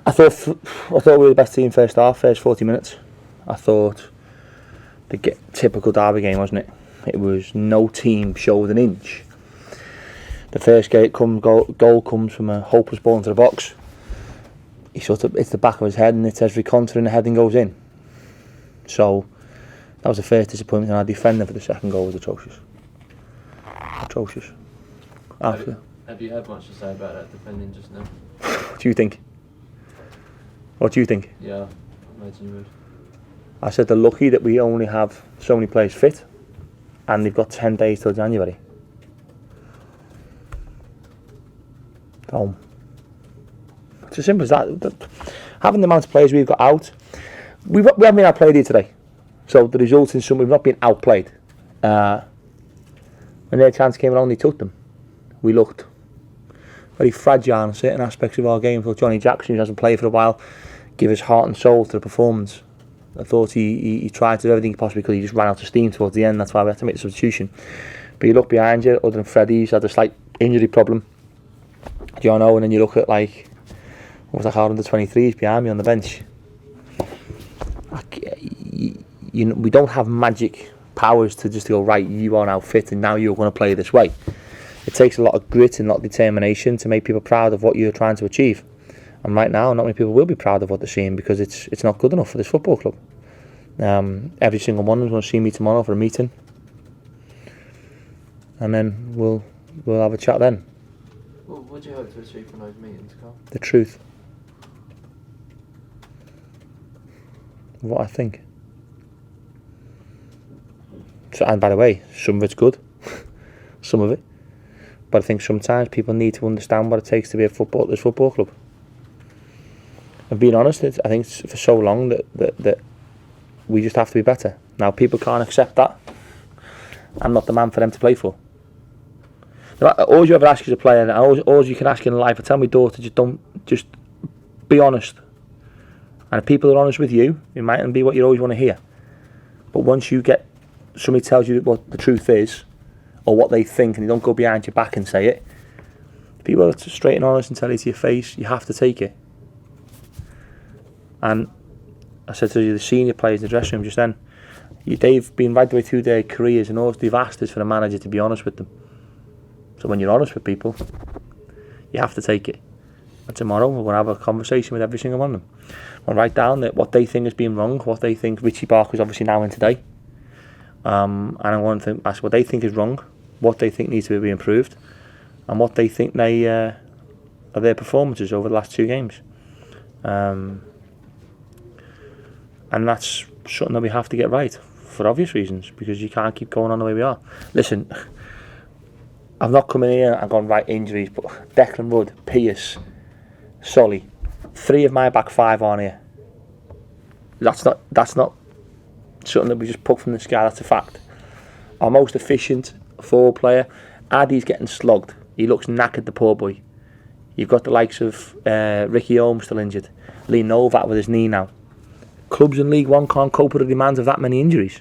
I thought we were the best team first half, first 40 minutes. I thought the typical derby game, wasn't it? It was no team showed an inch. The first goal comes from a hopeless ball into the box. He sort of hits the back of his head and it says Reconter, and the heading goes in. So that was the first disappointment, and our defending for the second goal was atrocious. Atrocious. Have you had much to say about that defending just now? What do you think? What do you think? Yeah, I imagine you would. I said they're lucky that we only have so many players fit, and they've got 10 days till January. So it's as simple as that. Having the amount of players we've got out, we haven't been outplayed here today. So the result in some, we've not been outplayed. When their chance came along, they took them. We looked very fragile in certain aspects of our game. I thought Johnny Jackson, who hasn't played for a while, give his heart and soul to the performance. I thought he tried to do everything he possibly could. He just ran out of steam towards the end. That's why we had to make the substitution. But you look behind you, other than Freddie, he's had a slight injury problem. Do you know? And then you look at like, what was that, under 23s behind me on the bench. We don't have magic powers to just go, right, you are now fit and now you're going to play this way. It takes a lot of grit and a lot of determination to make people proud of what you're trying to achieve. And right now, not many people will be proud of what they're seeing because it's not good enough for this football club. Every single one of them is going to see me tomorrow for a meeting, and then we'll have a chat then. Well, what do you hope to achieve from those meetings, Carl? The truth. What I think. So, and by the way, some of it's good, some of it. But I think sometimes people need to understand what it takes to be this football club. And being honest, I think it's for so long that we just have to be better. Now, people can't accept that. I'm not the man for them to play for. All you ever ask as a player, and all you can ask in life, I tell my daughter, just be honest. And if people are honest with you, it mightn't be what you always want to hear. But once you get somebody tells you what the truth is, or what they think, and you don't go behind your back and say it, people are straight and honest and tell you to your face, you have to take it. And I said to the senior players in the dressing room just then, they've been right the way through their careers, and all they've asked is for the manager to be honest with them. So when you're honest with people, you have to take it. And tomorrow we're going to have a conversation with every single one of them. I'll write down that what they think has been wrong, what they think Richie Barker's obviously now in today, and I want to ask what they think is wrong, what they think needs to be improved, and what they think are their performances over the last 2 games. And that's something that we have to get right for obvious reasons, because you can't keep going on the way we are. Listen, I've not come in here and gone right injuries, but Declan Rudd, Pierce, Solly, 3 of my back 5 aren't here. That's not something that we just pluck from the sky. That's a fact. Our most efficient forward player, Addy's getting slogged. He looks knackered, the poor boy. You've got the likes of Ricky Holmes still injured, Lee Novak with his knee now. Clubs in League One can't cope with the demands of that many injuries,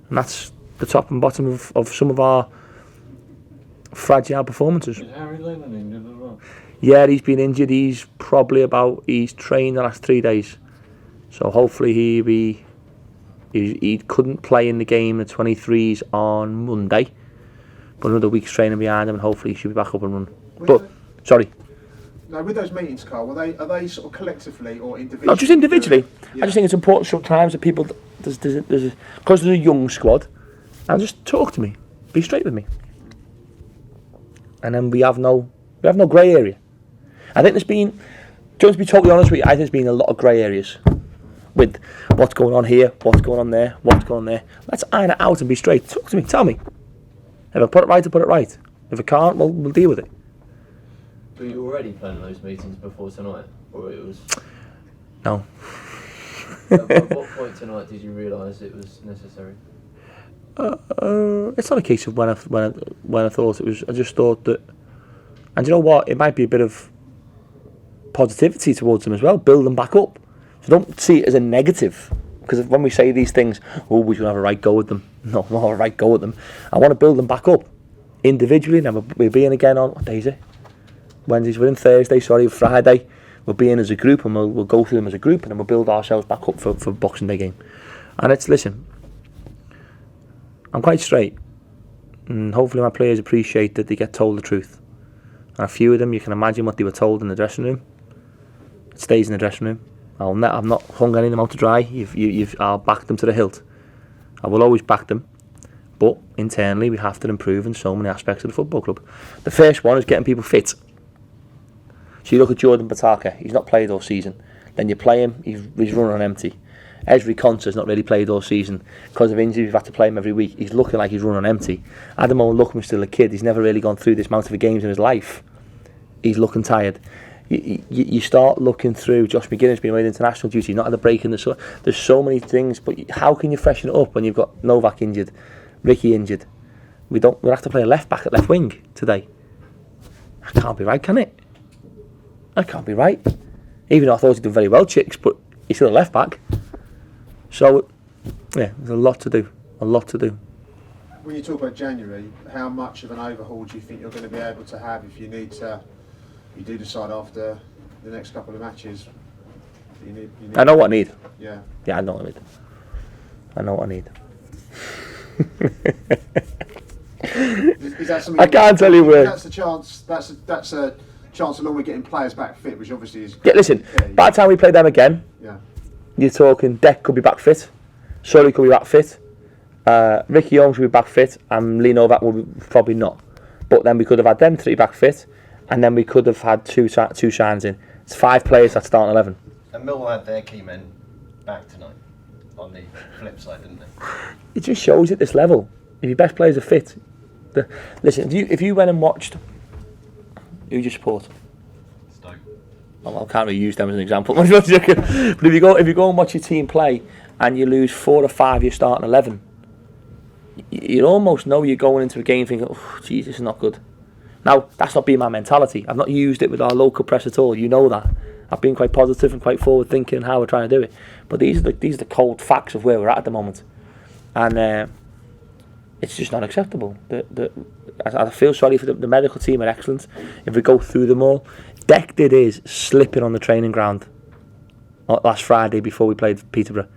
and that's the top and bottom of some of our fragile performances. Is Harry Lennon injured as well? Yeah, he's been injured. He's trained the last 3 days, so hopefully he couldn't play in the game, the 23s on Monday, but another week's training behind him, and hopefully he should be back up and running. Sorry. Now, with those meetings, Carl, are they sort of collectively or individually? No, just individually. Yeah. I just think it's important sometimes that people, because there's a young squad, and just talk to me, be straight with me, and then we have no grey area. I think there's been, to be totally honest with you, I think there's been a lot of grey areas with what's going on here, what's going on there, what's going on there. Let's iron it out and be straight. Talk to me, tell me. If I put it right, I put it right. If I can't, we'll deal with it. Were you already planning those meetings before tonight, or it was? No. At what point tonight did you realise it was necessary? It's not a case of when I thought it was. I just thought that, and you know what? It might be a bit of positivity towards them as well. Build them back up. So don't see it as a negative. Because when we say these things, oh, we should have a right go at them. No, I'm not have a right go at them. I want to build them back up individually. Now we'll be in again on, what day is it? Wednesdays, we're in Thursday, Friday. We'll be in as a group, and we'll go through them as a group, and then we'll build ourselves back up for Boxing Day game. And listen, I'm quite straight, and hopefully my players appreciate that they get told the truth. And a few of them, you can imagine what they were told in the dressing room. It stays in the dressing room. I've not hung any of them out to dry. I'll back them to the hilt. I will always back them. But internally, we have to improve in so many aspects of the football club. The first one is getting people fit. So you look at Jordan Bataka, he's not played all season. Then you play him, he's running on empty. Ezri Konsa's not really played all season. Because of injuries, we've had to play him every week. He's looking like he's running on empty. Adam O'Loughman's still a kid. He's never really gone through this amount of games in his life. He's looking tired. You start looking through. Josh McGuinness being away international duty, not had a break in the sun. There's so many things, but how can you freshen it up when you've got Novak injured, Ricky injured? We'll have to play a left back at left wing today. That can't be right, can it? That can't be right. Even though I thought he'd done very well, Chicks, but he's still a left back. So, yeah, there's a lot to do. A lot to do. When you talk about January, how much of an overhaul do you think you're going to be able to have if you do decide after the next couple of matches? You need I know what I need. Yeah. Yeah, I know what I need. I know what I need. Is that something? I can't tell you where. That's a chance. That's a chance along with getting players back fit, which obviously is. Yeah, listen. By the time we play them again, you're talking Deck could be back fit, Sully could be back fit, Ricky Holmes will be back fit, and Lee Novak will be probably not. But then we could have had them 3 back fit, and then we could have had two shines in. It's 5 players that start 11. And Millwall had their key men back tonight. On the flip side, didn't they? It just shows at this level, if your best players are fit. Listen, if you went and watched, who do you support? Stoke. Well, I can't really use them as an example. But if you go and watch your team play and you lose 4 or 5 your starting 11, you almost know you're going into a game thinking, oh, geez, this is not good. Now, that's not been my mentality. I've not used it with our local press at all. You know that. I've been quite positive and quite forward thinking in how we're trying to do it. But these are the cold facts of where we're at the moment. And it's just not acceptable. I feel sorry for the medical team are excellent. If we go through them all, Deck did his slipping on the training ground last Friday before we played Peterborough.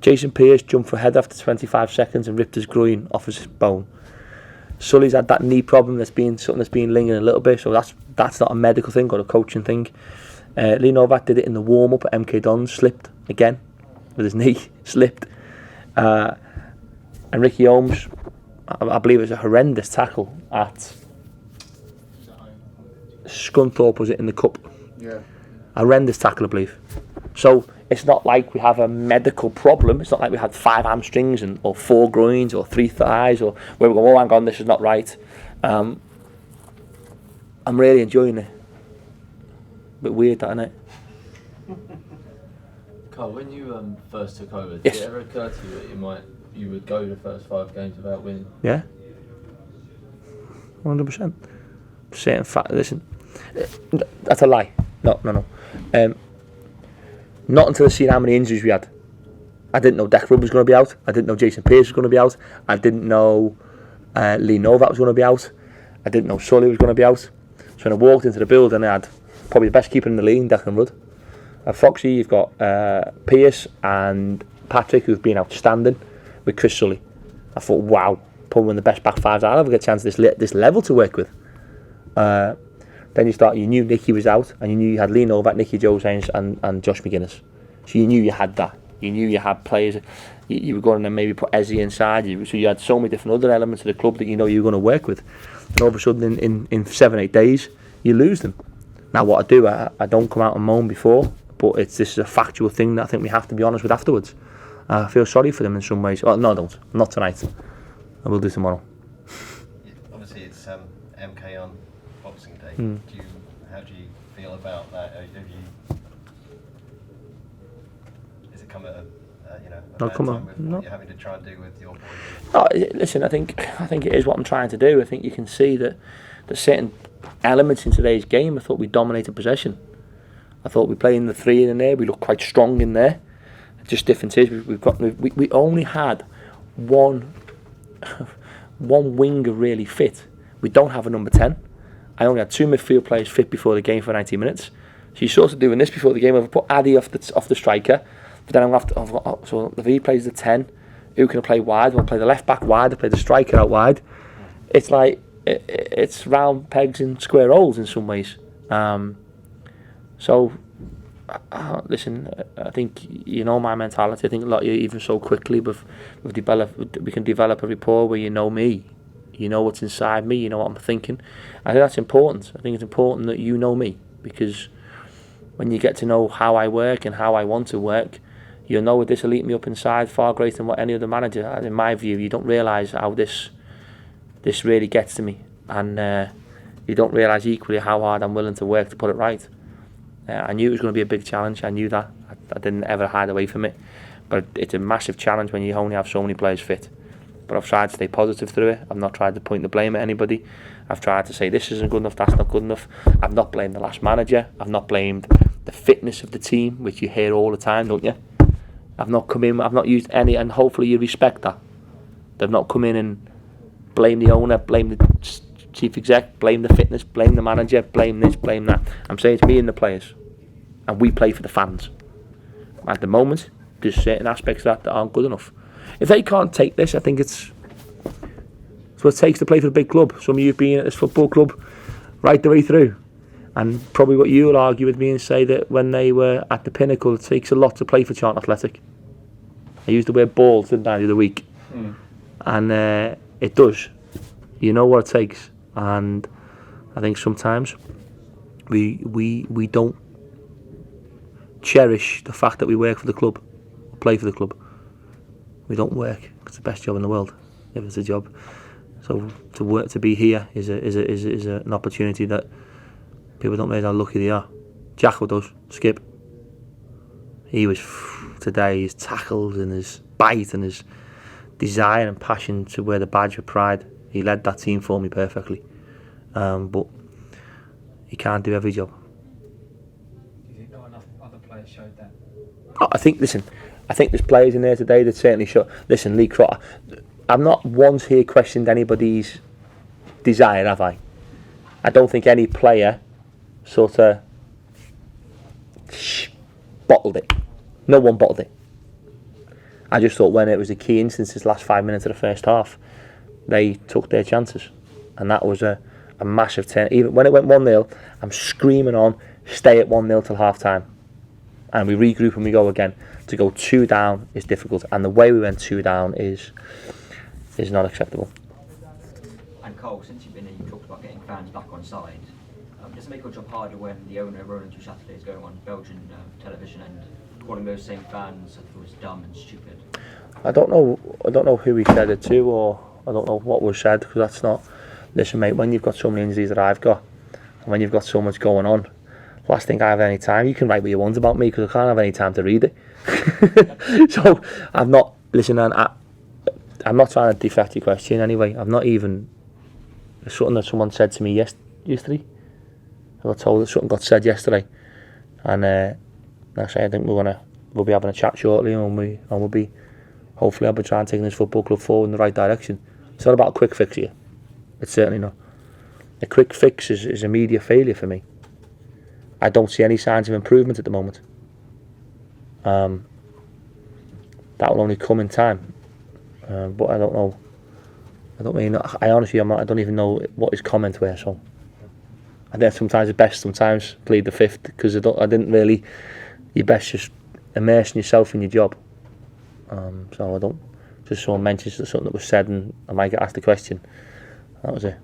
Jason Pearce jumped for a head after 25 seconds and ripped his groin off his bone. Sully's had that knee problem that's been lingering a little bit, so that's not a medical thing or a coaching thing. Lee Novak did it in the warm-up at MK Dons, slipped again with his knee, slipped. And Ricky Holmes, I believe it was a horrendous tackle at Scunthorpe, was it, in the cup? Yeah. A horrendous tackle, I believe. So it's not like we have a medical problem. It's not like we had 5 hamstrings or 4 groins or 3 thighs or where we go, oh, hang on, this is not right. I'm really enjoying it. A bit weird, that, isn't it? Carl, when you first took over, did Yes. it ever occur to you that you would go the first 5 games without winning? Yeah. 100%. Saying fact, listen, that's a lie. No. Not until I seen how many injuries we had. I didn't know Deck Rubb was going to be out. I didn't know Jason Pearce was going to be out. I didn't know Lee Novak was going to be out. I didn't know Sully was going to be out. So when I walked into the building, I had probably the best keeper in the league, Declan Rudd. At Foxy, you've got Pearce and Patrick, who've been outstanding, with Chris Sully. I thought, wow, probably one of the best back 5s I'll ever get a chance at this level to work with. Then you knew Nicky was out, and you knew you had Lee Novak, Nicky Jones and Josh McGuinness. So you knew you had that. You knew you had players. You were going to maybe put Ezzy inside. So you had so many different other elements of the club that you know you were going to work with. And all of a sudden, in 7-8 days, you lose them. Now, what I do, I don't come out and moan before, but this is a factual thing that I think we have to be honest with afterwards. I feel sorry for them in some ways. Well, no, I don't. Not tonight. I will do tomorrow. Obviously, it's MK on Boxing Day. How do you feel about that? Is it come at a bad time with what you're having to try and do with your boys? No, listen, I think it is what I'm trying to do. I think you can see that there's certain elements in today's game. I thought we dominated possession. I thought we played in the 3 in there. We looked quite strong in there. Just difference is we only had one winger really fit. We don't have a number 10. I only had 2 midfield players fit before the game for 90 minutes. So you're sort of doing this before the game. I've put Addy off the striker, but then I'm going to have to. So if he plays the 10, who can play wide? We'll play the left back wide. I'll play the striker out wide. It's like it's round pegs in square holes in some ways. Listen, I think you know my mentality. I think a lot even so quickly, we can develop a rapport where you know me, you know what's inside me, you know what I'm thinking. I think that's important. I think it's important that you know me, because when you get to know how I work and how I want to work, you'll know this will eat me up inside far greater than what any other manager. In my view, you don't realise how this really gets to me, and you don't realise equally how hard I'm willing to work to put it right. I knew it was going to be a big challenge. I knew that. I didn't ever hide away from it. But it's a massive challenge when you only have so many players fit. But I've tried to stay positive through it. I've not tried to point the blame at anybody. I've tried to say this isn't good enough, that's not good enough. I've not blamed the last manager. I've not blamed the fitness of the team, which you hear all the time, don't you? I've not come in, I've not used any, and hopefully you respect that. They've not come in and blame the owner, blame the chief exec, blame the fitness, blame the manager, blame this, blame that. I'm saying it's me and the players, and we play for the fans. At the moment, there's certain aspects of that aren't good enough. If they can't take this, I think it's what it takes to play for a big club. Some of you have been at this football club right the way through, and probably what you will argue with me and say that when they were at the pinnacle, it takes a lot to play for Charlton Athletic. I used the word balls, didn't I, the other week? And it does. You know what it takes. And I think sometimes we don't cherish the fact that we work for the club, or play for the club. We don't work. It's the best job in the world, if it's a job. So to work, to be here is an opportunity that people don't realise how lucky they are. Jacko does. Skip. He was today. His tackles and his bite and his desire and passion to wear the badge of pride. He led that team for me perfectly, but he can't do every job. Do you think not enough other players showed that? I think there's players in there today that certainly show. Listen, Lee Crotter, I've not once here questioned anybody's desire, have I? I don't think any player sort of bottled it. No one bottled it. I just thought when it was the key instances, last 5 minutes of the first half, they took their chances, and that was a massive turn. Even when it went 1-0, I'm screaming on, stay at 1-0 till half time, and we regroup and we go again. To go 2 down is difficult, and the way we went 2 down is not acceptable. And Cole, since you've been here, you talked about getting fans back on side. Does it make your job harder when the owner, Roland Duchâtelet, is going on Belgian television and calling those same fans as dumb and stupid? I don't know who he said it to, or I don't know what was said, because that's not. Listen, mate, when you've got so many injuries that I've got, and when you've got so much going on, last thing I have any time. You can write what you want about me, because I can't have any time to read it. So I'm not. Listen, I'm not trying to deflect your question anyway. I've not even. There's something that someone said to me yesterday. I got told that something got said yesterday, and I think we'll be having a chat shortly, and we'll be. Hopefully I'll be trying to take this football club forward in the right direction. It's not about a quick fix here. It's certainly not. A quick fix is immediate failure for me. I don't see any signs of improvement at the moment. That will only come in time. But I don't know. I honestly, I don't even know what his comment were. So I think sometimes it's best sometimes plead the fifth, because I didn't really. You're best just immersing yourself in your job. So I don't. Just someone mentions something that was said, and I might get asked a question. That was it.